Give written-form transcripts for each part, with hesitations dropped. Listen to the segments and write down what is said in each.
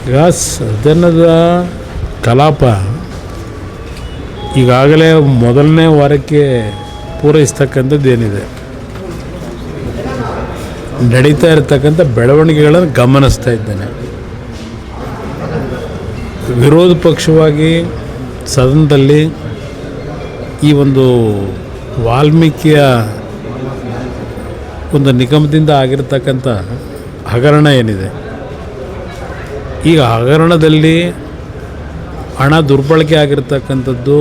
ಈಗ ಸದನದ ಕಲಾಪ ಈಗಾಗಲೇ ಮೊದಲನೇ ವಾರಕ್ಕೆ ಪೂರೈಸ್ತಕ್ಕಂಥದ್ದು ಏನಿದೆ, ನಡೀತಾ ಇರತಕ್ಕಂಥ ಬೆಳವಣಿಗೆಗಳನ್ನು ಗಮನಿಸ್ತಾ ಇದ್ದೇನೆ. ವಿರೋಧ ಪಕ್ಷವಾಗಿ ಸದನದಲ್ಲಿ ಈ ಒಂದು ವಾಲ್ಮೀಕಿಯ ಒಂದು ನಿಗಮದಿಂದ ಆಗಿರತಕ್ಕಂಥ ಹಗರಣ ಏನಿದೆ, ಈಗ ಹಗರಣದಲ್ಲಿ ಹಣ ದುರ್ಬಳಕೆ ಆಗಿರ್ತಕ್ಕಂಥದ್ದು,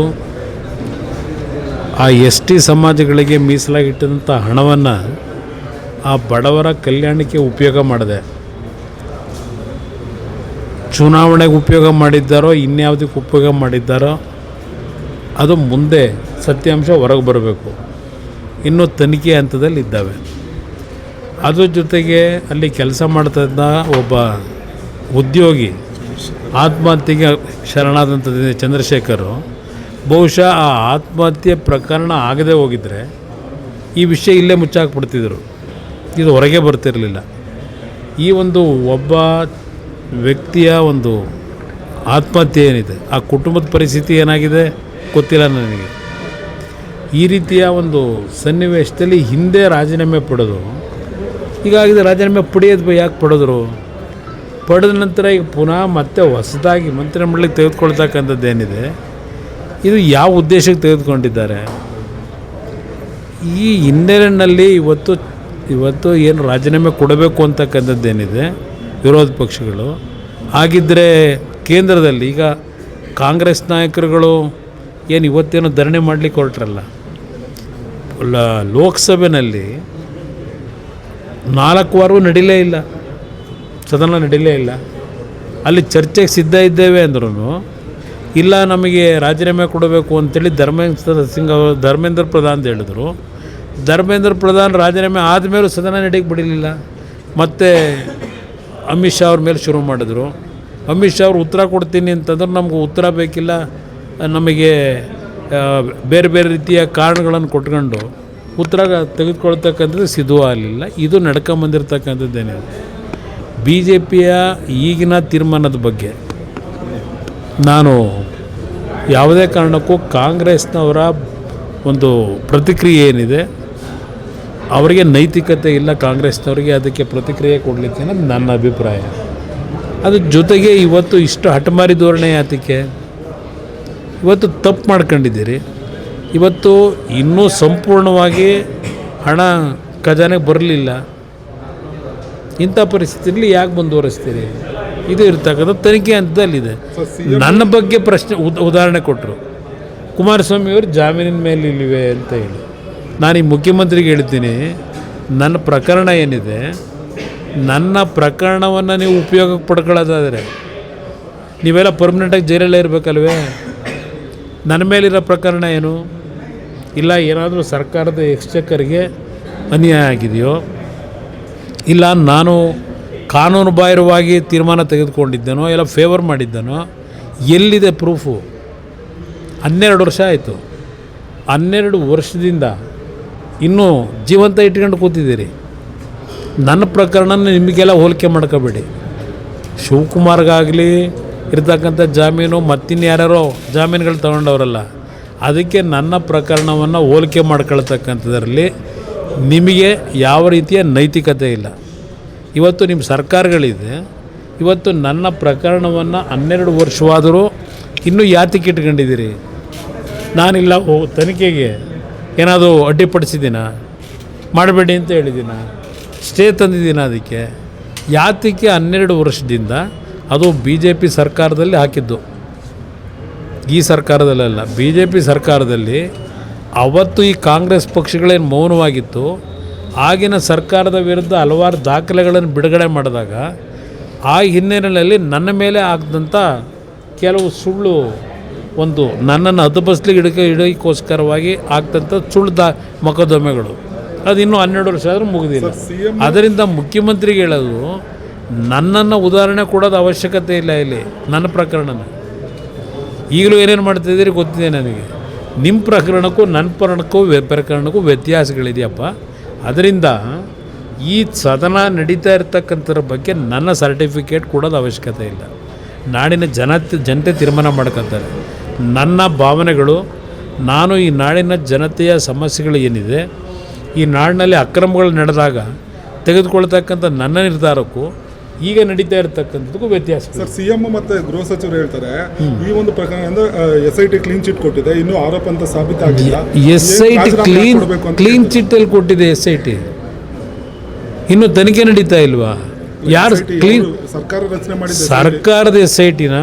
ಆ ಎಸ್ ಟಿ ಸಮಾಜಗಳಿಗೆ ಮೀಸಲಾಗಿಟ್ಟಂಥ ಹಣವನ್ನು ಆ ಬಡವರ ಕಲ್ಯಾಣಕ್ಕೆ ಉಪಯೋಗ ಮಾಡಿದೆ. ಚುನಾವಣೆಗೆ ಉಪಯೋಗ ಮಾಡಿದ್ದಾರೋ ಇನ್ಯಾವುದಕ್ಕೆ ಉಪಯೋಗ ಮಾಡಿದ್ದಾರೋ ಅದು ಮುಂದೆ ಸತ್ಯಾಂಶ ಹೊರಗೆ ಬರಬೇಕು. ಇನ್ನೂ ತನಿಖೆ ಹಂತದಲ್ಲಿ ಇದ್ದಾವೆ. ಅದ್ರ ಜೊತೆಗೆ ಅಲ್ಲಿ ಕೆಲಸ ಮಾಡ್ತಿದ್ದ ಒಬ್ಬ ಉದ್ಯೋಗಿ ಆತ್ಮಹತ್ಯೆಗೆ ಶರಣಾದಂಥದ್ದು ಚಂದ್ರಶೇಖರು, ಬಹುಶಃ ಆ ಆತ್ಮಹತ್ಯೆ ಪ್ರಕರಣ ಆಗದೆ ಹೋಗಿದ್ದರೆ ಈ ವಿಷಯ ಇಲ್ಲೇ ಮುಚ್ಚಾಕ್ಬಿಡ್ತಿದ್ರು, ಇದು ಹೊರಗೆ ಬರ್ತಿರಲಿಲ್ಲ. ಈ ಒಂದು ಒಬ್ಬ ವ್ಯಕ್ತಿಯ ಒಂದು ಆತ್ಮಹತ್ಯೆ ಏನಿದೆ, ಆ ಕುಟುಂಬದ ಪರಿಸ್ಥಿತಿ ಏನಾಗಿದೆ ಗೊತ್ತಿಲ್ಲ ನನಗೆ. ಈ ರೀತಿಯ ಒಂದು ಸನ್ನಿವೇಶದಲ್ಲಿ ಹಿಂದೆ ರಾಜೀನಾಮೆ ಪಡೆದು, ಹೀಗಾಗಿದೆ ರಾಜೀನಾಮೆ ಪಡೆಯೋದು ಯಾಕೆ ಪಡೆದ್ರು? ಪಡೆದ ನಂತರ ಈಗ ಪುನಃ ಮತ್ತೆ ಹೊಸದಾಗಿ ಮಂತ್ರಿಮಂಡಲಕ್ಕೆ ತೆಗೆದುಕೊಳ್ತಕ್ಕಂಥದ್ದು ಏನಿದೆ, ಇದು ಯಾವ ಉದ್ದೇಶಕ್ಕೆ ತೆಗೆದುಕೊಂಡಿದ್ದಾರೆ? ಈ ಹಿನ್ನೆಲೆಯಲ್ಲಿ ಇವತ್ತು ಏನು ರಾಜೀನಾಮೆ ಕೊಡಬೇಕು ಅಂತಕ್ಕಂಥದ್ದೇನಿದೆ ವಿರೋಧ ಪಕ್ಷಗಳು, ಹಾಗಿದ್ದರೆ ಕೇಂದ್ರದಲ್ಲಿ ಈಗ ಕಾಂಗ್ರೆಸ್ ನಾಯಕರುಗಳು ಏನು ಇವತ್ತೇನು ಧರಣಿ ಮಾಡಲಿಕ್ಕೆ ಹೊರಟ್ರಲ್ಲ, ಲೋಕಸಭೆಯಲ್ಲಿ 4 ವಾರವೂ ನಡೀಲೇ ಇಲ್ಲ, ಸದನ ನಡೀಲೇ ಇಲ್ಲ. ಅಲ್ಲಿ ಚರ್ಚೆಗೆ ಸಿದ್ಧ ಇದ್ದೇವೆ ಅಂದ್ರೂ ಇಲ್ಲ, ನಮಗೆ ರಾಜೀನಾಮೆ ಕೊಡಬೇಕು ಅಂತೇಳಿ ಧರ್ಮೇಂದ್ರ ಪ್ರಧಾನ್ ಅಂತ ಹೇಳಿದ್ರು. ಧರ್ಮೇಂದ್ರ ಪ್ರಧಾನ್ ರಾಜೀನಾಮೆ ಆದಮೇಲೂ ಸದನ ನಡೆಯಕ್ಕೆ ಬಿಡಲಿಲ್ಲ. ಮತ್ತು ಅಮಿತ್ ಶಾ ಅವ್ರ ಮೇಲೆ ಶುರು ಮಾಡಿದ್ರು. ಅಮಿತ್ ಶಾ ಅವ್ರು ಉತ್ತರ ಕೊಡ್ತೀನಿ ಅಂತಂದ್ರೆ ನಮ್ಗೆ ಉತ್ತರ ಬೇಕಿಲ್ಲ, ನಮಗೆ ಬೇರೆ ಬೇರೆ ರೀತಿಯ ಕಾರಣಗಳನ್ನು ಕೊಟ್ಕೊಂಡು ಉತ್ತರ ತೆಗೆದುಕೊಳ್ತಕ್ಕಂಥದ್ದು ಸಿದ್ಧವಾಗಲಿಲ್ಲ. ಇದು ನಡ್ಕೊಂಬಂದಿರ್ತಕ್ಕಂಥದ್ದೇನಿದೆ. ಬಿ ಜೆ ಪಿಯ ಈಗಿನ ತೀರ್ಮಾನದ ಬಗ್ಗೆ ನಾನು ಯಾವುದೇ ಕಾರಣಕ್ಕೂ ಕಾಂಗ್ರೆಸ್ನವರ ಒಂದು ಪ್ರತಿಕ್ರಿಯೆ ಏನಿದೆ, ಅವರಿಗೆ ನೈತಿಕತೆ ಇಲ್ಲ ಕಾಂಗ್ರೆಸ್ನವರಿಗೆ ಅದಕ್ಕೆ ಪ್ರತಿಕ್ರಿಯೆ ಕೊಡಲಿಕ್ಕೆ ಅನ್ನೋದು ನನ್ನ ಅಭಿಪ್ರಾಯ. ಅದ್ರ ಜೊತೆಗೆ ಇವತ್ತು ಇಷ್ಟು ಹಠಮಾರಿ ಧೋರಣೆ ಯಾತಕ್ಕೆ? ಇವತ್ತು ತಪ್ಪು ಮಾಡ್ಕೊಂಡಿದ್ದೀರಿ. ಇವತ್ತು ಇನ್ನೂ ಸಂಪೂರ್ಣವಾಗಿ ಹಣ ಖಜಾನೆಗೆ ಬರಲಿಲ್ಲ. ಇಂಥ ಪರಿಸ್ಥಿತಿಯಲ್ಲಿ ಯಾಕೆ ಮುಂದುವರಿಸ್ತೀರಿ? ಇದು ಇರ್ತಕ್ಕಂಥ ತನಿಖೆ ಹಂತದಲ್ಲಿದೆ. ನನ್ನ ಬಗ್ಗೆ ಪ್ರಶ್ನೆ ಉದಾಹರಣೆ ಕೊಟ್ಟರು, ಕುಮಾರಸ್ವಾಮಿಯವರು ಜಾಮೀನಿನ ಮೇಲೆ ಇಲ್ಲಿವೆ ಅಂತ ಹೇಳಿ. ನಾನು ಈ ಮುಖ್ಯಮಂತ್ರಿಗೆ ಹೇಳ್ತೀನಿ, ನನ್ನ ಪ್ರಕರಣ ಏನಿದೆ, ನನ್ನ ಪ್ರಕರಣವನ್ನು ನೀವು ಉಪಯೋಗಕ್ಕೆ ಪಡ್ಕೊಳ್ಳೋದಾದರೆ ನೀವೆಲ್ಲ ಪರ್ಮನೆಂಟಾಗಿ ಜೈಲಲ್ಲೇ ಇರಬೇಕಲ್ವೇ? ನನ್ನ ಮೇಲಿರೋ ಪ್ರಕರಣ ಏನು ಇಲ್ಲ, ಏನಾದರೂ ಸರ್ಕಾರದ ಎಕ್ಸ್ಚೆಕ್ಕರ್ಗೆ ಅನ್ಯಾಯ ಆಗಿದೆಯೋ, ಇಲ್ಲ ನಾನು ಕಾನೂನು ಬಾಹಿರವಾಗಿ ತೀರ್ಮಾನ ತೆಗೆದುಕೊಂಡಿದ್ದೇನೋ, ಎಲ್ಲ ಫೇವರ್ ಮಾಡಿದ್ದೇನೋ, ಎಲ್ಲಿದೆ ಪ್ರೂಫು? 12 ವರ್ಷ ಆಯಿತು. 12 ವರ್ಷದಿಂದ ಇನ್ನೂ ಜೀವಂತ ಇಟ್ಕೊಂಡು ಕೂತಿದ್ದೀರಿ. ನನ್ನ ಪ್ರಕರಣ ನಿಮಗೆಲ್ಲ ಹೋಲಿಕೆ ಮಾಡ್ಕೋಬೇಡಿ. ಶಿವಕುಮಾರ್ಗಾಗಲಿ ಇರ್ತಕ್ಕಂಥ ಜಾಮೀನು ಮತ್ತಿನ್ಯಾರ್ಯಾರೋ ಜಾಮೀನುಗಳು ತಗೊಂಡವರಲ್ಲ, ಅದಕ್ಕೆ ನನ್ನ ಪ್ರಕರಣವನ್ನು ಹೋಲಿಕೆ ಮಾಡ್ಕೊಳ್ತಕ್ಕಂಥದ್ರಲ್ಲಿ ನಿಮಗೆ ಯಾವ ರೀತಿಯ ನೈತಿಕತೆ ಇಲ್ಲ. ಇವತ್ತು ನಿಮ್ಮ ಸರ್ಕಾರಗಳಿದೆ, ಇವತ್ತು ನನ್ನ ಪ್ರಕರಣವನ್ನು 12 ವರ್ಷವಾದರೂ ಇನ್ನೂ ಯಾತಕ್ಕೆ ಇಟ್ಕೊಂಡಿದ್ದೀರಿ? ನಾನಿಲ್ಲ ತನಿಖೆಗೆ ಏನಾದರೂ ಅಡ್ಡಿಪಡಿಸಿದ್ದೀನ? ಮಾಡಬೇಡಿ ಅಂತ ಹೇಳಿದ್ದೀನ? ಸ್ಟೇ ತಂದಿದ್ದೀನ? ಅದಕ್ಕೆ ಯಾತಕ್ಕೆ 12 ವರ್ಷದಿಂದ? ಅದು ಬಿ ಜೆ ಪಿ ಸರ್ಕಾರದಲ್ಲಿ ಹಾಕಿದ್ದು, ಈ ಸರ್ಕಾರದಲ್ಲ. ಬಿ ಜೆ ಪಿ ಸರ್ಕಾರದಲ್ಲಿ ಅವತ್ತು ಈ ಕಾಂಗ್ರೆಸ್ ಪಕ್ಷಗಳೇನು ಮೌನವಾಗಿತ್ತು, ಆಗಿನ ಸರ್ಕಾರದ ವಿರುದ್ಧ ಹಲವಾರು ದಾಖಲೆಗಳನ್ನು ಬಿಡುಗಡೆ ಮಾಡಿದಾಗ ಆ ಹಿನ್ನೆಲೆಯಲ್ಲಿ ನನ್ನ ಮೇಲೆ ಆಗದಂಥ ಕೆಲವು ಸುಳ್ಳು, ಒಂದು ನನ್ನನ್ನು ಹದಬಸ್ಲಿಗೆ ಇಡೋಕ್ಕೋಸ್ಕರವಾಗಿ ಆಗ್ತಂಥ ಸುಳ್ಳು ಮೊಕದ್ದಮೆಗಳು, ಅದು ಇನ್ನೂ 12 ವರ್ಷ ಆದರೂ ಮುಗಿದಿಲ್ಲ. ಅದರಿಂದ ಮುಖ್ಯಮಂತ್ರಿಗೆ ಹೇಳೋದು, ನನ್ನನ್ನು ಉದಾಹರಣೆ ಕೊಡೋದು ಅವಶ್ಯಕತೆ ಇಲ್ಲ. ಇಲ್ಲಿ ನನ್ನ ಪ್ರಕರಣನ ಈಗಲೂ ಏನೇನು ಮಾಡ್ತಾಯಿದ್ದೀರಿ ಗೊತ್ತಿದೆ ನನಗೆ. ನಿಮ್ಮ ಪ್ರಕರಣಕ್ಕೂ ನನ್ನ ಪ್ರಕರಣಕ್ಕೂ ವ್ಯತ್ಯಾಸಗಳಿದೆಯಪ್ಪ. ಅದರಿಂದ ಈ ಸದನ ನಡೀತಾ ಇರ್ತಕ್ಕಂಥದ್ರ ಬಗ್ಗೆ ನನ್ನ ಸರ್ಟಿಫಿಕೇಟ್ ಕೊಡೋದು ಅವಶ್ಯಕತೆ ಇಲ್ಲ. ನಾಡಿನ ಜನತೆ ತೀರ್ಮಾನ ಮಾಡ್ಕೊತಾರೆ. ನನ್ನ ಭಾವನೆಗಳು, ನಾನು ಈ ನಾಡಿನ ಜನತೆಯ ಸಮಸ್ಯೆಗಳು ಏನಿದೆ, ಈ ನಾಡಿನಲ್ಲಿ ಅಕ್ರಮಗಳು ನಡೆದಾಗ ತೆಗೆದುಕೊಳ್ತಕ್ಕಂಥ ನನ್ನ ನಿರ್ಧಾರಕ್ಕೂ ಈಗ ನಡೀತಾ ಇರತಕ್ಕಂಥದ್ದಕ್ಕೂ ವ್ಯತ್ಯಾಸ. ಸರ್, ಸಿಎಂ ಮತ್ತು ಗೃಹ ಸಚಿವರು ಹೇಳ್ತಾರೆ ಈ ಒಂದು ಪ್ರಕರಣ ಅಂದರೆ SIT ಕ್ಲೀನ್ ಚಿಟ್ ಕೊಟ್ಟಿದೆ, ಇನ್ನೂ ಆರೋಪ ಅಂತ ಸಾಬೀತಾಗಿಲ್ಲ. SIT ಕ್ಲೀನ್ ಚಿಟ್ಟಲ್ಲಿ ಕೊಟ್ಟಿದೆ. SIT ಇನ್ನು ತನಿಖೆ ನಡೀತಾ ಇಲ್ವಾ? ಯಾರು ಕ್ಲೀನ್? ಸರ್ಕಾರ ರಚನೆ ಮಾಡಿದೆ. ಸರ್ಕಾರದ SITನ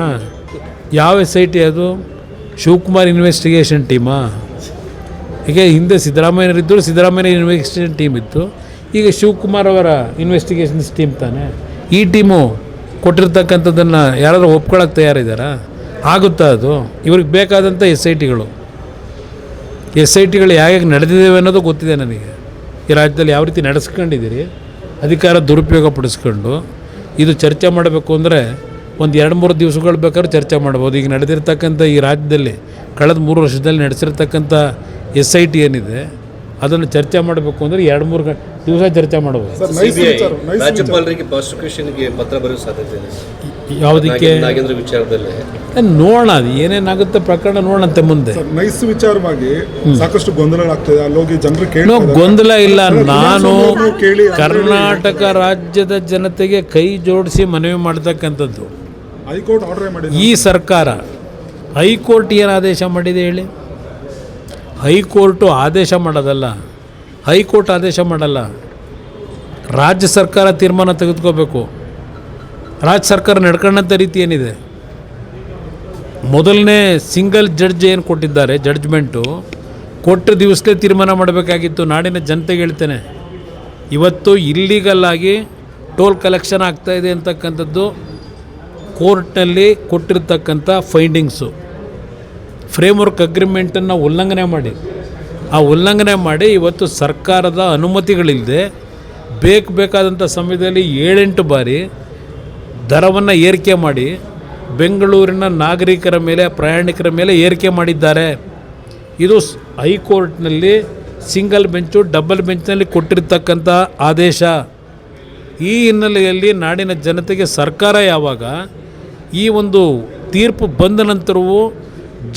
ಯಾವ SIT ಅದು? ಶಿವಕುಮಾರ್ ಇನ್ವೆಸ್ಟಿಗೇಷನ್ ಟೀಮಾ? ಈಗ ಹಿಂದೆ ಸಿದ್ದರಾಮಯ್ಯನವರಿದ್ದರು, ಸಿದ್ದರಾಮಯ್ಯ ಇನ್ವೆಸ್ಟಿಗೇಷನ್ ಟೀಮ್ ಇತ್ತು. ಈಗ ಶಿವಕುಮಾರ್ ಅವರ ಇನ್ವೆಸ್ಟಿಗೇಷನ್ಸ್ ಟೀಮ್ ತಾನೆ. ಈ ಟೀಮು ಕೊಟ್ಟಿರ್ತಕ್ಕಂಥದ್ದನ್ನು ಯಾರಾದರೂ ಒಪ್ಕೊಳ್ಳೋಕೆ ತಯಾರಿದ್ದಾರಾ? ಆಗುತ್ತಾ ಅದು? ಇವ್ರಿಗೆ ಬೇಕಾದಂಥ SITಗಳು ಹೇಗೆ ನಡೆದಿದ್ದೇವೆ ಅನ್ನೋದು ಗೊತ್ತಿದೆ ನನಗೆ. ಈ ರಾಜ್ಯದಲ್ಲಿ ಯಾವ ರೀತಿ ನಡೆಸ್ಕೊಂಡಿದ್ದೀರಿ, ಅಧಿಕಾರ ದುರುಪಯೋಗ ಪಡಿಸ್ಕೊಂಡು. ಇದು ಚರ್ಚೆ ಮಾಡಬೇಕು ಅಂದರೆ ಒಂದು 2-3 ದಿವಸಗಳು ಬೇಕಾದ್ರೂ ಚರ್ಚೆ ಮಾಡ್ಬೋದು. ಈಗ ನಡೆದಿರ್ತಕ್ಕಂಥ ಈ ರಾಜ್ಯದಲ್ಲಿ ಕಳೆದ 3 ವರ್ಷದಲ್ಲಿ ನಡೆಸಿರ್ತಕ್ಕಂಥ SIT ಏನಿದೆ ಅದನ್ನು ಚರ್ಚೆ ಮಾಡಬೇಕು ಅಂದರೆ 2-3 ದಿವಸ ಚರ್ಚೆ ಮಾಡ್ಬೋದು. ರಾಜ್ಯಪಾಲರಿಗೆ ಪ್ರಾಸಿಕ್ಯೂಷನ್ಗೆ ಪತ್ರ ಬರೆಯೋ ಸಾಧ್ಯತೆ ಇದೆ. ಯಾವುದಕ್ಕೆ? ನಾಗೇಂದ್ರ ವಿಚಾರದಲ್ಲಿ ನೋಡೋಣ, ಅದು ಏನೇನಾಗುತ್ತೆ ಪ್ರಕರಣ ನೋಡಂತೆ ಮುಂದೆ. ನೈಸ್ ವಿಚಾರವಾಗಿ ಸಾಕಷ್ಟು ಗೊಂದಲಗಳಾಗ್ತದೆ. ಅಲ್ಲೋಗಿ ಜನರು ಕೇಳಿ ಗೊಂದಲ ಇಲ್ಲ. ನಾನು ಕರ್ನಾಟಕ ರಾಜ್ಯದ ಜನತೆಗೆ ಕೈ ಜೋಡಿಸಿ ಮನವಿ ಮಾಡ್ತಕ್ಕಂಥದ್ದು. ಹೈಕೋರ್ಟ್ ಆರ್ಡರ್ ಮಾಡಿ ಈ ಸರ್ಕಾರ, ಹೈಕೋರ್ಟ್ ಏನು ಆದೇಶ ಮಾಡಿದೆ ಹೇಳಿ? ಹೈಕೋರ್ಟು ಆದೇಶ ಮಾಡೋದಲ್ಲ, ಹೈಕೋರ್ಟ್ ಆದೇಶ ಮಾಡಲ್ಲ. ರಾಜ್ಯ ಸರ್ಕಾರ ತೀರ್ಮಾನ ತೆಗೆದುಕೋಬೇಕು. ರಾಜ್ಯ ಸರ್ಕಾರ ನಡ್ಕೊಂಡಂಥ ರೀತಿ ಏನಿದೆ, ಮೊದಲನೇ ಸಿಂಗಲ್ ಜಡ್ಜ್ ಏನು ಕೊಟ್ಟಿದ್ದಾರೆ, ಜಡ್ಜ್ಮೆಂಟು ಕೊಟ್ಟ ದಿವಸಲೇ ತೀರ್ಮಾನ ಮಾಡಬೇಕಾಗಿತ್ತು. ನಾಡಿನ ಜನತೆಗೆ ಹೇಳ್ತೇನೆ, ಇವತ್ತು ಇಲ್ಲೀಗಲ್ ಆಗಿ ಟೋಲ್ ಕಲೆಕ್ಷನ್ ಆಗ್ತಾಯಿದೆ ಅಂತಕ್ಕಂಥದ್ದು ಕೋರ್ಟ್ನಲ್ಲಿ ಕೊಟ್ಟಿರ್ತಕ್ಕಂಥ ಫೈಂಡಿಂಗ್ಸು. ಫ್ರೇಮ್ವರ್ಕ್ ಅಗ್ರಿಮೆಂಟನ್ನು ಉಲ್ಲಂಘನೆ ಮಾಡಿ ಇವತ್ತು ಸರ್ಕಾರದ ಅನುಮತಿಗಳಿಲ್ಲದೆ ಬೇಕಾದಂಥ ಸಮಯದಲ್ಲಿ 7-8 ಬಾರಿ ದರವನ್ನು ಏರಿಕೆ ಮಾಡಿ ಬೆಂಗಳೂರಿನ ನಾಗರಿಕರ ಮೇಲೆ, ಪ್ರಯಾಣಿಕರ ಮೇಲೆ ಏರಿಕೆ ಮಾಡಿದ್ದಾರೆ. ಇದು ಹೈಕೋರ್ಟ್ನಲ್ಲಿ ಸಿಂಗಲ್ ಬೆಂಚು, ಡಬಲ್ ಬೆಂಚ್ನಲ್ಲಿ ಕೊಟ್ಟಿರ್ತಕ್ಕಂಥ ಆದೇಶ. ಈ ಹಿನ್ನೆಲೆಯಲ್ಲಿ ನಾಡಿನ ಜನತೆಗೆ ಸರ್ಕಾರ ಯಾವಾಗ ಈ ಒಂದು ತೀರ್ಪು ಬಂದ ನಂತರವೂ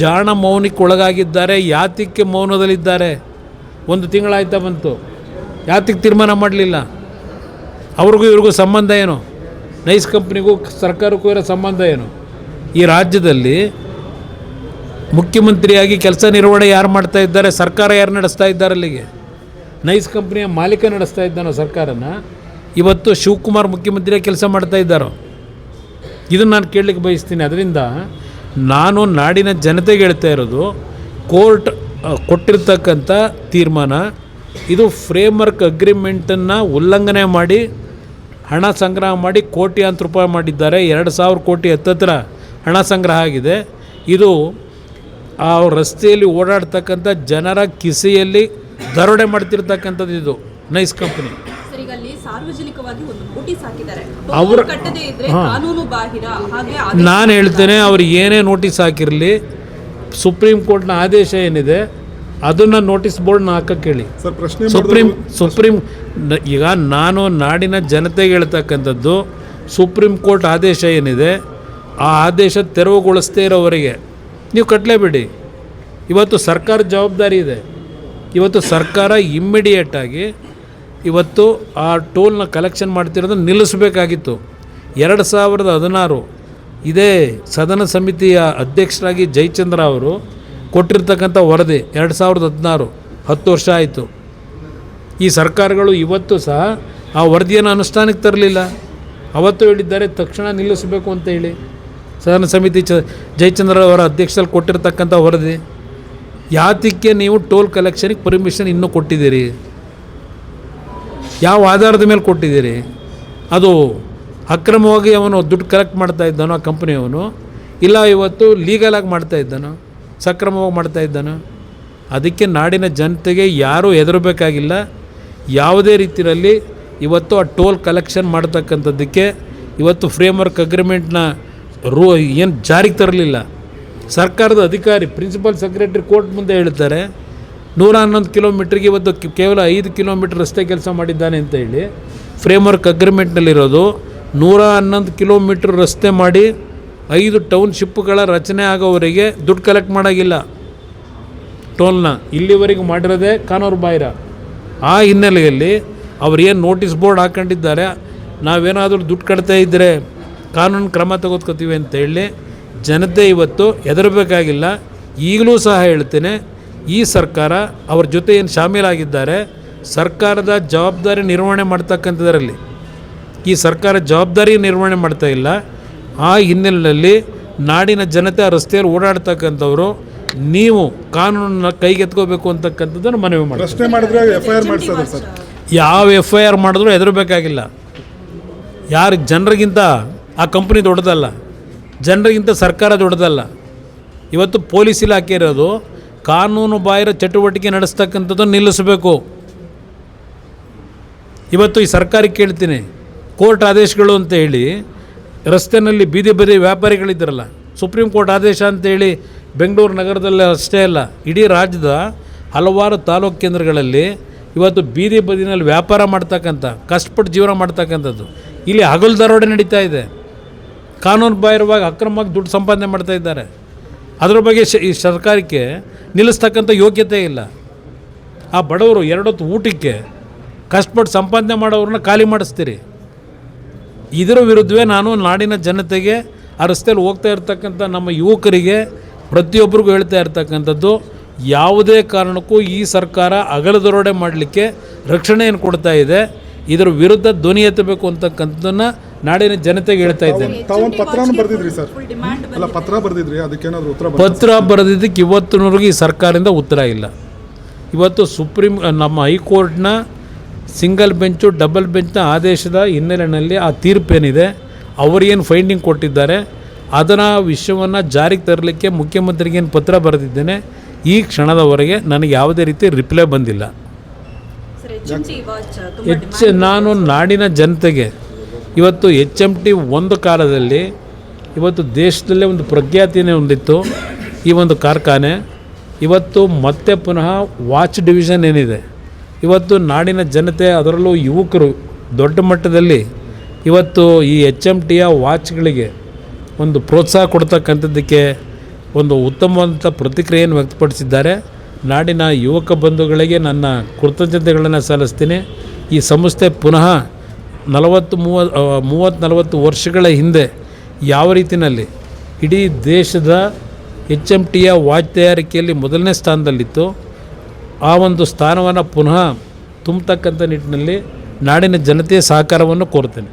ಜಾಣ ಮೌನಕ್ಕೆ ಒಳಗಾಗಿದ್ದಾರೆ. ಯಾತಕ್ಕೆ ಮೌನದಲ್ಲಿದ್ದಾರೆ? 1 ತಿಂಗಳಾಯ್ತಾ ಬಂತು, ಯಾತಕ್ಕೆ ತೀರ್ಮಾನ ಮಾಡಲಿಲ್ಲ? ಅವ್ರಿಗೂ ಇವ್ರಿಗೂ ಸಂಬಂಧ ಏನು? ನೈಸ್ ಕಂಪ್ನಿಗೂ ಸರ್ಕಾರಕ್ಕೂ ಇರೋ ಸಂಬಂಧ ಏನು? ಈ ರಾಜ್ಯದಲ್ಲಿ ಮುಖ್ಯಮಂತ್ರಿಯಾಗಿ ಕೆಲಸ ನಿರ್ವಹಣೆ ಯಾರು ಮಾಡ್ತಾ ಇದ್ದಾರೆ? ಸರ್ಕಾರ ಯಾರು ನಡೆಸ್ತಾ ಇದ್ದಾರೆ? ಅಲ್ಲಿಗೆ ನೈಸ್ ಕಂಪ್ನಿಯ ಮಾಲೀಕ ನಡೆಸ್ತಾ ಇದ್ದಾನೋ ಸರ್ಕಾರನ? ಇವತ್ತು ಶಿವಕುಮಾರ್ ಮುಖ್ಯಮಂತ್ರಿಯಾಗಿ ಕೆಲಸ ಮಾಡ್ತಾ ಇದ್ದಾರೋ? ಇದನ್ನು ನಾನು ಕೇಳಲಿಕ್ಕೆ ಬಯಸ್ತೀನಿ. ಅದರಿಂದ ನಾನು ನಾಡಿನ ಜನತೆಗೆ ಹೇಳ್ತಾ ಇರೋದು, ಕೋರ್ಟ್ ಕೊಟ್ಟಿರ್ತಕ್ಕಂಥ ತೀರ್ಮಾನ ಇದು ಫ್ರೇಮ್ವರ್ಕ್ ಅಗ್ರಿಮೆಂಟನ್ನು ಉಲ್ಲಂಘನೆ ಮಾಡಿ ಹಣ ಸಂಗ್ರಹ ಮಾಡಿ ಕೋಟ್ಯಾಂತರ ರೂಪಾಯಿ ಮಾಡಿದ್ದಾರೆ. 2,000 ಕೋಟಿ ಹತ್ತತ್ರ ಹಣ ಸಂಗ್ರಹ ಆಗಿದೆ. ಇದು ಆ ರಸ್ತೆಯಲ್ಲಿ ಓಡಾಡ್ತಕ್ಕಂಥ ಜನರ ಕಿಸೆಯಲ್ಲಿ ದರೋಡೆ ಮಾಡ್ತಿರ್ತಕ್ಕಂಥದ್ದು ಇದು ನೈಸ್ ಕಂಪನಿ. ನಾನು ಹೇಳ್ತೇನೆ, ಅವ್ರು ಏನೇ ನೋಟಿಸ್ ಹಾಕಿರಲಿ, ಸುಪ್ರೀಂ ಕೋರ್ಟ್ನ ಆದೇಶ ಏನಿದೆ ಅದನ್ನು ನೋಟಿಸ್ ಬೋರ್ಡ್ನ ಹಾಕಕ್ಕೆ ಹೇಳಿ. ಸುಪ್ರೀಂ ಈಗ ನಾನು ನಾಡಿನ ಜನತೆಗೆ ಹೇಳ್ತಕ್ಕಂಥದ್ದು, ಸುಪ್ರೀಂ ಕೋರ್ಟ್ ಆದೇಶ ಏನಿದೆ ಆ ಆದೇಶ ತೆರವುಗೊಳಿಸದೇ ಇರೋವರೆಗೆ ನೀವು ಕಟ್ಟಲೇಬೇಡಿ. ಇವತ್ತು ಸರ್ಕಾರದ ಜವಾಬ್ದಾರಿ ಇದೆ. ಇವತ್ತು ಸರ್ಕಾರ ಇಮ್ಮಿಡಿಯೇಟಾಗಿ ಇವತ್ತು ಆ ಟೋಲ್ನ ಕಲೆಕ್ಷನ್ ಮಾಡ್ತಿರೋದನ್ನು ನಿಲ್ಲಿಸಬೇಕಾಗಿತ್ತು. 2016 ಇದೇ ಸದನ ಸಮಿತಿಯ ಅಧ್ಯಕ್ಷರಾಗಿ ಜಯಚಂದ್ರ ಅವರು ಕೊಟ್ಟಿರ್ತಕ್ಕಂಥ ವರದಿ 2016, 10 ವರ್ಷ ಆಯಿತು. ಈ ಸರ್ಕಾರಗಳು ಇವತ್ತು ಸಹ ಆ ವರದಿಯನ್ನು ಅನುಷ್ಠಾನಕ್ಕೆ ತರಲಿಲ್ಲ. ಅವತ್ತು ಹೇಳಿದ್ದಾರೆ ತಕ್ಷಣ ನಿಲ್ಲಿಸಬೇಕು ಅಂತ ಹೇಳಿ. ಸದನ ಸಮಿತಿ ಜಯಚಂದ್ರ ಅವರ ಅಧ್ಯಕ್ಷರಲ್ಲಿ ಕೊಟ್ಟಿರ್ತಕ್ಕಂಥ ವರದಿ. ಯಾತಕ್ಕೆ ನೀವು ಟೋಲ್ ಕಲೆಕ್ಷನಿಗೆ ಪರ್ಮಿಷನ್ ಇನ್ನೂ ಕೊಟ್ಟಿದ್ದೀರಿ? ಯಾವ ಆಧಾರದ ಮೇಲೆ ಕೊಟ್ಟಿದ್ದೀರಿ? ಅದು ಅಕ್ರಮವಾಗಿ ಅವನು ದುಡ್ಡು ಕಲೆಕ್ಟ್ ಮಾಡ್ತಾ ಇದ್ದಾನೋ ಆ ಕಂಪ್ನಿಯವನು, ಇಲ್ಲ ಇವತ್ತು ಲೀಗಲಾಗಿ ಮಾಡ್ತಾ ಇದ್ದಾನೋ, ಸಕ್ರಮವಾಗಿ ಮಾಡ್ತಾ ಇದ್ದಾನೋ? ಅದಕ್ಕೆ ನಾಡಿನ ಜನತೆಗೆ ಯಾರೂ ಹೆದರಬೇಕಾಗಿಲ್ಲ. ಯಾವುದೇ ರೀತಿಯಲ್ಲಿ ಇವತ್ತು ಆ ಟೋಲ್ ಕಲೆಕ್ಷನ್ ಮಾಡ್ತಕ್ಕಂಥದ್ದಕ್ಕೆ ಇವತ್ತು ಫ್ರೇಮ್ವರ್ಕ್ ಅಗ್ರಿಮೆಂಟ್ನ ಏನು ಜಾರಿಗೆ ತರಲಿಲ್ಲ. ಸರ್ಕಾರದ ಅಧಿಕಾರಿ ಪ್ರಿನ್ಸಿಪಲ್ ಸೆಕ್ರೆಟರಿ ಕೋರ್ಟ್ ಮುಂದೆ ಹೇಳ್ತಾರೆ 111 ಕಿಲೋಮೀಟ್ರಿಗೆ ಇವತ್ತು ಕೇವಲ 5 ಕಿಲೋಮೀಟ್ರ್ ರಸ್ತೆ ಕೆಲಸ ಮಾಡಿದ್ದಾನೆ ಅಂತ ಹೇಳಿ. ಫ್ರೇಮ್ವರ್ಕ್ ಅಗ್ರಿಮೆಂಟ್ನಲ್ಲಿರೋದು 111 ಕಿಲೋಮೀಟ್ರ್ ರಸ್ತೆ ಮಾಡಿ 5 ಟೌನ್ಶಿಪ್ಗಳ ರಚನೆ ಆಗೋವರೆಗೆ ದುಡ್ಡು ಕಲೆಕ್ಟ್ ಮಾಡೋಂಗಿಲ್ಲ. ಟೋಲ್ನ ಇಲ್ಲಿವರೆಗೂ ಮಾಡಿರೋದೇ ಕಾನೂನು ಬಾಹಿರ. ಆ ಹಿನ್ನೆಲೆಯಲ್ಲಿ ಅವ್ರೇನು ನೋಟಿಸ್ ಬೋರ್ಡ್ ಹಾಕ್ಕೊಂಡಿದ್ದಾರೆ, ನಾವೇನಾದರೂ ದುಡ್ಡು ಕಟ್ತಾ ಇದ್ದರೆ ಕಾನೂನು ಕ್ರಮ ತೆಗೆದುಕೊತೀವಿ ಅಂತೇಳಿ ಜನತೆ ಇವತ್ತು ಹೆದರಬೇಕಾಗಿಲ್ಲ. ಈಗಲೂ ಸಹ ಹೇಳ್ತೇನೆ, ಈ ಸರ್ಕಾರ ಅವ್ರ ಜೊತೆ ಏನು ಶಾಮೀಲಾಗಿದ್ದಾರೆ, ಸರ್ಕಾರದ ಜವಾಬ್ದಾರಿ ನಿರ್ವಹಣೆ ಮಾಡ್ತಕ್ಕಂಥದ್ರಲ್ಲಿ ಈ ಸರ್ಕಾರ ಜವಾಬ್ದಾರಿ ನಿರ್ವಹಣೆ ಮಾಡ್ತಾ ಇಲ್ಲ. ಆ ಹಿನ್ನೆಲೆಯಲ್ಲಿ ನಾಡಿನ ಜನತೆ ಆ ರಸ್ತೆಯಲ್ಲಿ ಓಡಾಡ್ತಕ್ಕಂಥವ್ರು ನೀವು ಕಾನೂನನ್ನ ಕೈಗೆತ್ಕೋಬೇಕು ಅಂತಕ್ಕಂಥದ್ದನ್ನು ಮನವಿ ಮಾಡಿ. ಪ್ರಶ್ನೆ ಮಾಡಿದ್ರೆ FIR ಮಾಡಿಸೋದು ಸರ್. ಯಾವ FIR ಮಾಡಿದ್ರೂ ಹೆದರಬೇಕಾಗಿಲ್ಲ. ಯಾರು ಜನರಿಗಿಂತ ಆ ಕಂಪ್ನಿ ದೊಡ್ಡದಲ್ಲ, ಜನರಿಗಿಂತ ಸರ್ಕಾರ ದೊಡ್ಡದಲ್ಲ. ಇವತ್ತು ಪೊಲೀಸ್ ಇಲಾಖೆ ಇರೋದು ಕಾನೂನು ಬಾಹಿರ ಚಟುವಟಿಕೆ ನಡೆಸ್ತಕ್ಕಂಥದ್ದನ್ನು ನಿಲ್ಲಿಸಬೇಕು. ಇವತ್ತು ಈ ಸರ್ಕಾರಕ್ಕೆ ಕೇಳ್ತೀನಿ, ಕೋರ್ಟ್ ಆದೇಶಗಳು ಅಂತ ಹೇಳಿ ರಸ್ತೆಯಲ್ಲಿ ಬೀದಿ ಬದಿ ವ್ಯಾಪಾರಿಗಳಿದ್ದಾರಲ್ಲ, ಸುಪ್ರೀಂ ಕೋರ್ಟ್ ಆದೇಶ ಅಂತೇಳಿ ಬೆಂಗಳೂರು ನಗರದಲ್ಲಿ ಅಷ್ಟೇ ಅಲ್ಲ, ಇಡೀ ರಾಜ್ಯದ ಹಲವಾರು ತಾಲೂಕು ಕೇಂದ್ರಗಳಲ್ಲಿ ಇವತ್ತು ಬೀದಿ ಬದಿನಲ್ಲಿ ವ್ಯಾಪಾರ ಮಾಡ್ತಕ್ಕಂಥ, ಕಷ್ಟಪಟ್ಟು ಜೀವನ ಮಾಡ್ತಕ್ಕಂಥದ್ದು ಇಲ್ಲಿ ಹಗಲು ದರೋಡೆ ನಡೀತಾ ಇದೆ. ಕಾನೂನು ಬಾಹಿರವಾಗಿ ಅಕ್ರಮವಾಗಿ ದುಡ್ಡು ಸಂಪಾದನೆ ಮಾಡ್ತಾ ಇದ್ದಾರೆ. ಅದರ ಬಗ್ಗೆ ಈ ಸರ್ಕಾರಕ್ಕೆ ನಿಲ್ಲಿಸ್ತಕ್ಕಂಥ ಯೋಗ್ಯತೆ ಇಲ್ಲ. ಆ ಬಡವರು 2 ಹೊತ್ತು ಊಟಕ್ಕೆ ಕಷ್ಟಪಟ್ಟು ಸಂಪಾದನೆ ಮಾಡೋರನ್ನ ಖಾಲಿ ಮಾಡಿಸ್ತೀರಿ. ಇದರ ವಿರುದ್ಧವೇ ನಾನು ನಾಡಿನ ಜನತೆಗೆ, ಆ ರಸ್ತೆಯಲ್ಲಿ ಹೋಗ್ತಾ ಇರ್ತಕ್ಕಂಥ ನಮ್ಮ ಯುವಕರಿಗೆ ಪ್ರತಿಯೊಬ್ಬರಿಗೂ ಹೇಳ್ತಾ ಇರ್ತಕ್ಕಂಥದ್ದು, ಯಾವುದೇ ಕಾರಣಕ್ಕೂ ಈ ಸರ್ಕಾರ ಹಗಲು ದರೋಡೆ ಮಾಡಲಿಕ್ಕೆ ರಕ್ಷಣೆಯನ್ನು ಕೊಡ್ತಾ ಇದೆ. ಇದರ ವಿರುದ್ಧ ಧ್ವನಿ ಎತ್ತಬೇಕು ಅಂತಕ್ಕಂಥದ್ದನ್ನು ನಾಡಿನ ಜನತೆಗೆ ಹೇಳ್ತಾ ಇದ್ದೇನೆ. ತಾವೊಂದು ಪತ್ರನೂ ಬರೆದಿದ್ರಿ ಸರ್. ಅಲ್ಲ, ಪತ್ರ ಬರೆದಿದ್ರಿ, ಅದಕ್ಕೇನಾದರೂ ಉತ್ತರ ಪತ್ರ ಬರೆದಿದ್ದಕ್ಕೆ ಇವತ್ತಿನವರೆಗೂ ಈ ಸರ್ಕಾರದಿಂದ ಉತ್ತರ ಇಲ್ಲ. ಇವತ್ತು ನಮ್ಮ ಹೈಕೋರ್ಟ್ನ ಸಿಂಗಲ್ ಬೆಂಚು ಡಬಲ್ ಬೆಂಚ್ನ ಆದೇಶದ ಹಿನ್ನೆಲೆಯಲ್ಲಿ ಆ ತೀರ್ಪೇನಿದೆ, ಅವರೇನು ಫೈಂಡಿಂಗ್ ಕೊಟ್ಟಿದ್ದಾರೆ ಅದನ್ನು ವಿಷಯವನ್ನು ಜಾರಿಗೆ ತರಲಿಕ್ಕೆ ಮುಖ್ಯಮಂತ್ರಿಗೇನು ಪತ್ರ ಬರೆದಿದ್ದೇನೆ. ಈ ಕ್ಷಣದವರೆಗೆ ನನಗೆ ಯಾವುದೇ ರೀತಿ ರಿಪ್ಲೈ ಬಂದಿಲ್ಲ. ನಾನು ನಾಡಿನ ಜನತೆಗೆ ಇವತ್ತು HMT ಒಂದು ಕಾಲದಲ್ಲಿ ಇವತ್ತು ದೇಶದಲ್ಲೇ ಒಂದು ಪ್ರಖ್ಯಾತಿನೇ ಹೊಂದಿತ್ತು ಈ ಒಂದು ಕಾರ್ಖಾನೆ. ಇವತ್ತು ಮತ್ತೆ ಪುನಃ ವಾಚ್ ಡಿವಿಷನ್ ಏನಿದೆ, ಇವತ್ತು ನಾಡಿನ ಜನತೆ ಅದರಲ್ಲೂ ಯುವಕರು ದೊಡ್ಡ ಮಟ್ಟದಲ್ಲಿ ಇವತ್ತು ಈ HMTಯ ವಾಚ್ಗಳಿಗೆ ಒಂದು ಪ್ರೋತ್ಸಾಹ ಕೊಡ್ತಕ್ಕಂಥದ್ದಕ್ಕೆ ಒಂದು ಉತ್ತಮವಾದಂಥ ಪ್ರತಿಕ್ರಿಯೆಯನ್ನು ವ್ಯಕ್ತಪಡಿಸಿದ್ದಾರೆ. ನಾಡಿನ ಯುವಕ ಬಂಧುಗಳಿಗೆ ನನ್ನ ಕೃತಜ್ಞತೆಗಳನ್ನು ಸಲ್ಲಿಸ್ತೀನಿ. ಈ ಸಂಸ್ಥೆ ಪುನಃ 30-40 ವರ್ಷಗಳ ಹಿಂದೆ ಯಾವ ರೀತಿಯಲ್ಲಿ ಇಡೀ ದೇಶದ HMTಯ ವಾಚ್ ತಯಾರಿಕೆಯಲ್ಲಿ ಮೊದಲನೇ ಸ್ಥಾನದಲ್ಲಿತ್ತು, ಆ ಒಂದು ಸ್ಥಾನವನ್ನು ಪುನಃ ತುಂಬತಕ್ಕಂಥ ನಿಟ್ಟಿನಲ್ಲಿ ನಾಡಿನ ಜನತೆಯ ಸಹಕಾರವನ್ನು ಕೋರ್ತೇನೆ.